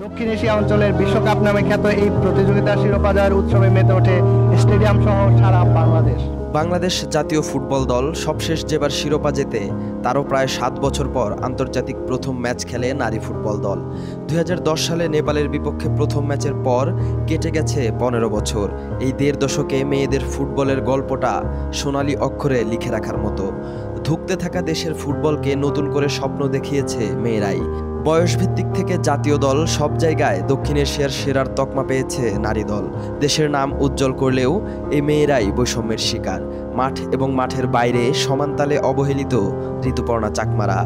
দক্ষিণ এশিয়া অঞ্চলের বিশ্বকাপ নামে খ্যাত এই প্রতিযোগিতার শিরোপা জয়ের উৎসবে মেতে ওঠে স্টেডিয়াম সহ সারা বাংলাদেশ। বাংলাদেশ জাতীয় ফুটবল দল সবশেষ যেবার শিরোপা জেতে তারও প্রায় 7 বছর পর আন্তর্জাতিক প্রথম ম্যাচ খেলে নারী ফুটবল দল। 2010 সালে নেপালের বিপক্ষে প্রথম ম্যাচের পর কেটে গেছে 15 বছর। এই 1.5 দশকে মেয়েদের ফুটবলের গল্পটা সোনালী অক্ষরে লিখে রাখার মতো। ধুঁকতে থাকা দেশের ফুটবলকে নতুন করে স্বপ্ন দেখিয়েছে মেয়েরাই। বয়সভিত্তিক থেকে জাতীয় দল সব জায়গায় দক্ষিণ এশিয়ার সেরার তকমা পেয়েছে নারী দল। দেশের নাম উজ্জ্বল করলেও এই মেয়েরাই বৈষম্যের শিকার। মাঠ এবং মাঠের বাইরে সমানতালে অবহেলিত ঋতুপর্ণা চাকমারা।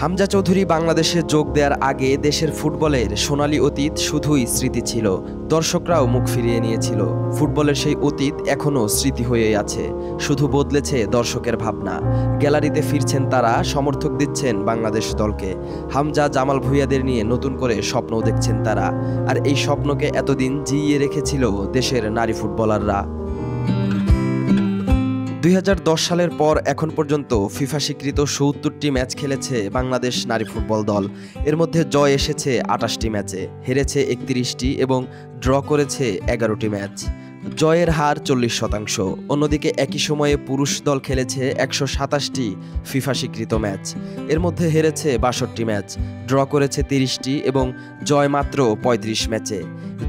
হামজা চৌধুরী বাংলাদেশে যোগ দেওয়ার আগে দেশের ফুটবলের সোনালী অতীত শুধুই স্মৃতি ছিল। দর্শকরাও মুখ ফিরিয়ে নিয়েছিল। ফুটবলের সেই অতীত এখনও স্মৃতি হয়েই আছে, শুধু বদলেছে দর্শকের ভাবনা। গ্যালারিতে ফিরছেন তারা, সমর্থক দিচ্ছেন বাংলাদেশ দলকে। হামজা জামাল ভুঁইয়াদের নিয়ে নতুন করে স্বপ্নও দেখছেন তারা। আর এই স্বপ্নকে এতদিন জিইয়ে রেখেছিল দেশের নারী ফুটবলাররা। 2010 সালের পর এখন পর্যন্ত ফিফা স্বীকৃত 70টি ম্যাচ খেলেছে বাংলাদেশ নারী ফুটবল দল। এর মধ্যে জয় এসেছে 28টি ম্যাচে, হেরেছে 31টি এবং ড্র করেছে 11টি ম্যাচ। জয়ের হার 40%। অন্যদিকে একই সময়ে পুরুষ দল খেলেছে 127টি ফিফা স্বীকৃত ম্যাচ। এর মধ্যে হেরেছে 62টি ম্যাচ, ড্র করেছে 30টি এবং জয় মাত্র 35 ম্যাচে।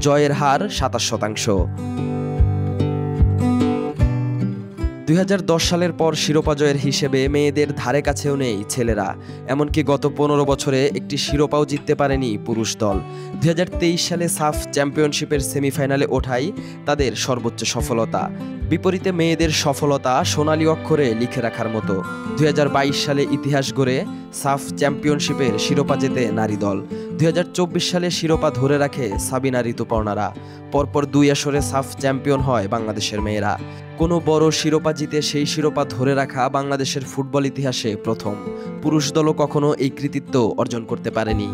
জয়ের হার 27%। 2010 সালের পর শিরোপা জয়ের হিসেবে মেয়েদের ধারে কাছেও নেই ছেলেরা। এমনকি গত 15 বছরে একটি শিরোপাও জিততে পারেনি পুরুষ দল। 2023 সালে সাফ চ্যাম্পিয়নশিপের সেমিফাইনালে ওঠাই তাদের সর্বোচ্চ সফলতা। বিপরীতে মেয়েদের সফলতা সোনালী অক্ষরে লিখে রাখার মতো। 2022 সালে ইতিহাস গড়ে সাফ চ্যাম্পিয়নশিপের শিরোপা জেতে নারী দল। 2024 সালে শিরোপা ধরে রাখে সাবিনা ঋতুপর্ণারা। পরপর 2 আসরে সাফ চ্যাম্পিয়ন হয় বাংলাদেশের মেয়েরা। কোনো বড় শিরোপা জিতে সেই শিরোপা ধরে রাখা বাংলাদেশের ফুটবল ইতিহাসে প্রথম। পুরুষ দলও কখনো এই কৃতিত্ব অর্জন করতে পারেনি।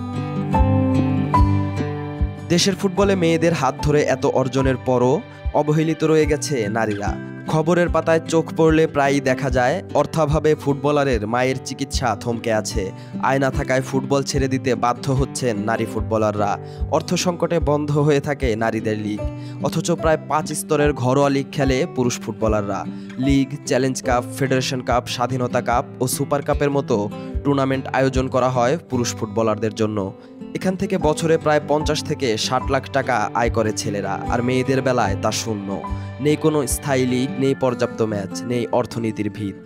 দেশের ফুটবলে মেয়েদের হাত ধরে এত অর্জনের পরও অবহেলিত রয়ে গেছে নারীরা। খবরের পাতায় চোখ পড়লে প্রায়ই দেখা যায় অর্থাভাবে ফুটবলারের মায়ের চিকিৎসা থমকে আছে। আয় না থাকায় ফুটবল ছেড়ে দিতে বাধ্য হচ্ছেন নারী ফুটবলাররা। অর্থ সংকটে বন্ধ হয়ে থাকে নারীদের লিগ, অথচ প্রায় 5 স্তরের ঘরোয়া লিগ খেলে পুরুষ ফুটবলাররা। League, challenge cup, federation cup, স্বাধীনতা কাপ ও সুপার কাপের মতো টুর্নামেন্ট আয়োজন করা হয় পুরুষ ফুটবলারদের জন্য। এখান থেকে বছরে প্রায় 50 থেকে 60 লাখ টাকা আয় করে ছেলেরা। আর মেয়েদের বেলায় তা শূন্য। নেই কোনো স্থায়ী লিগ, নেই পর্যাপ্ত ম্যাচ, নেই অর্থনীতির ভিত।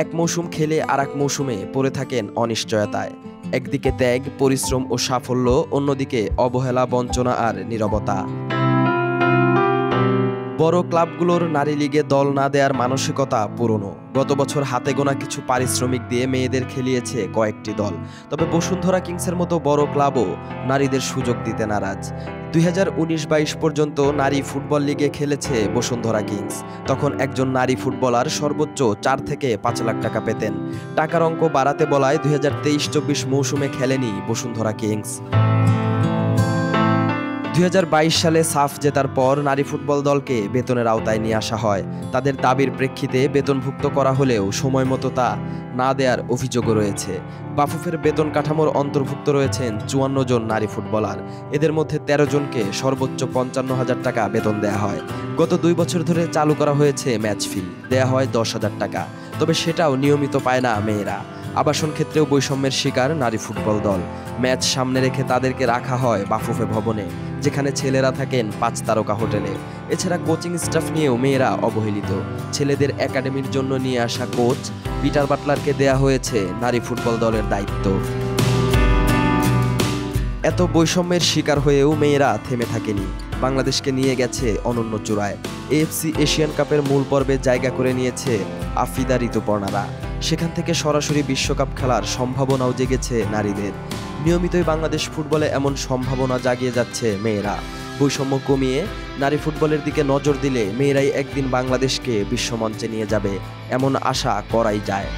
এক মৌসুম খেলে আর এক মৌসুমে পড়ে থাকেন অনিশ্চয়তায়। একদিকে ত্যাগ, পরিশ্রম ও সাফল্য, অন্যদিকে অবহেলা, বঞ্চনা আর নীরবতা। বড় ক্লাবগুলোর নারী লিগে দল না দেওয়ার মানসিকতা পুরনো। গত বছর হাতে গোনা কিছু পারিশ্রমিক দিয়ে মেয়েদের খেলিয়েছে কয়েকটি দল। তবে বসুন্ধরা কিংসের মতো বড় ক্লাবও নারীদের সুযোগ দিতে নারাজ। 2019-22 পর্যন্ত নারী ফুটবল লিগে খেলেছে বসুন্ধরা কিংস। তখন একজন নারী ফুটবলার সর্বোচ্চ 4 থেকে 5 লাখ টাকা পেতেন। টাকার অঙ্ক বাড়াতে বলায় 2023-24 মৌসুমে খেলেনি বসুন্ধরা কিংস। 2022 সালে সাফ জেতার পর নারী ফুটবল দলকে বেতনের আওতায় নিয়ে আসা হয়। তাদের দাবির প্রেক্ষিতে বেতনভুক্ত করা হলেও সময় মতো তা না দেওয়ার অভিযোগও রয়েছে। বাফুফের বেতন কাঠামোর অন্তর্ভুক্ত রয়েছেন 54 জন নারী ফুটবলার। এদের মধ্যে 13 জনকে সর্বোচ্চ 55,000 টাকা বেতন দেয়া হয়। গত 2 বছর ধরে চালু করা হয়েছে ম্যাচ ফি, দেয়া হয় 10,000 টাকা। তবে সেটাও নিয়মিত পায় না মেয়েরা। আবাসন ক্ষেত্রেও বৈষম্যের শিকার নারী ফুটবল দল। ম্যাচ সামনে রেখে তাদেরকে রাখা হয় বাফুফে ভবনে, যেখানে ছেলেরা থাকেন 5 তারকা হোটেলে। এছাড়া কোচিং স্টাফ নিয়েও মেয়েরা অবহেলিত। ছেলেদের একাডেমির জন্য নিয়ে আসা কোচ পিটার বাটলারকে দেয়া হয়েছে নারী ফুটবল দলের দায়িত্ব। এত বৈষম্যের শিকার হয়েও মেয়েরা থেমে থাকেনি। বাংলাদেশকে নিয়ে গেছে অনন্য চূড়ায়। এএফসি এশিয়ান কাপের মূল পর্বে জায়গা করে নিয়েছে আফিদা ঋতুপর্ণারা। সেখান থেকে সরাসরি বিশ্বকাপ খেলার সম্ভাবনাও জেগেছে নারীদের। নিয়মিতই বাংলাদেশ ফুটবলে এমন সম্ভাবনা জাগিয়ে যাচ্ছে মেয়েরা। বৈষম্য কমিয়ে নারী ফুটবলের দিকে নজর দিলে মেয়েরাই একদিন বাংলাদেশকে বিশ্বমঞ্চে নিয়ে যাবে, এমন আশা করাই যায়।